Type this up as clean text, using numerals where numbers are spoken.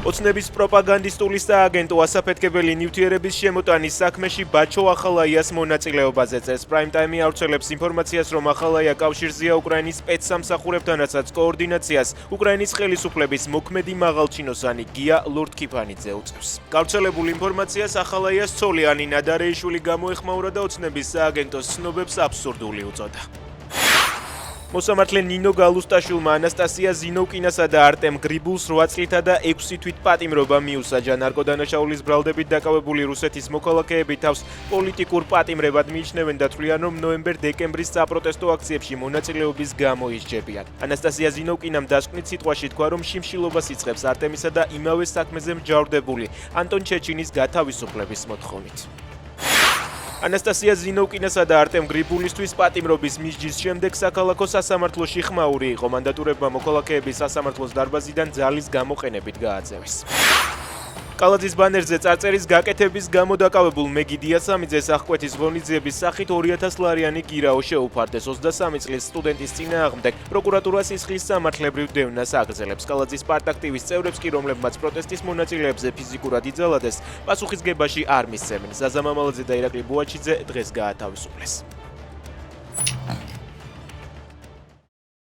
ოცნების პროპაგანდისტული სააგენტო ასაფეთქებელი ნივთიერების შემოტანის საქმეში ბაჩო ახალაიას მონაწილეობაზე წერს. Prime Time ავრცელებს ინფორმაციას, რომ ახალაია კავშირზეა უკრაინის სპეცსამსახურებთანაც კოორდინაციას უკრაინის ხელისუფლების მოქმედი მაღალჩინოსანი გია ლორდ-კიფანიძე უწევს. გავრცელებულ ინფორმაციას ახალაიას ცოლი ანინა დარეიშვილი გამოეხმაურა და ოცნების სააგენტოს ცნობებს აბსურდული უწოდა. მოსამართლე ნინო გალუსტაშვილმა ანასტასია ზინოვკინასა და არტემ გრიბულს 8 წლითა და 6 თვით პატიმრობა მიუსაჯა. ნარკოდანაშაულის ბრალდებით დაკავებული რუსეთის მოქალაქეები თავს პოლიტიკურ პატიმრებად მიიჩნევენ და თვლიან, რომ ნოემბერ-დეკემბრის საპროტესტო აქციებში მონაწილეობის გამო ისჯებიან. ანასტასია ზინოვკინამ დასკვნით სიტყვაში თქვა, რომ შიმშილობას იწყებს არტემისა და იმავე საქმეზე მსჯავრდებული ანტონ ჩეჩინის გათავისუფლების მოთხოვნით. ანასტასია ზინოვკინასა და არტემ გრიბულისთვის პატიმრობის მისჯის შემდეგ საქალაქო სასამართლოში ხმაური იყო. მანდატურებმა მოქალაქეების სასამართლოს დარბაზიდან ძალის გამოყენებით გააძევეს. კალაძის ბანერზე წარწერის გაკეთების გამო დაკავებულ მეგიდია სამიძეს აღკვეთის ღონისძიების სახით 2000 ლარიანი გირაო შეუფარდეს. 23 წლის სტუდენტის წინააღმდეგ პროკურატურა სისხლის სამართლებრივ დევნას აგრძელებს. კალაძის პარტაქტივის წევრებს კი, რომლებმაც პროტესტის მონაწილეებზე ფიზიკურად იძალადეს, პასუხისგებაში არ მისცემენ. ზაზა მამალაძე და ირაკლი ბუაჩიძე დღეს გაათავისუფლეს.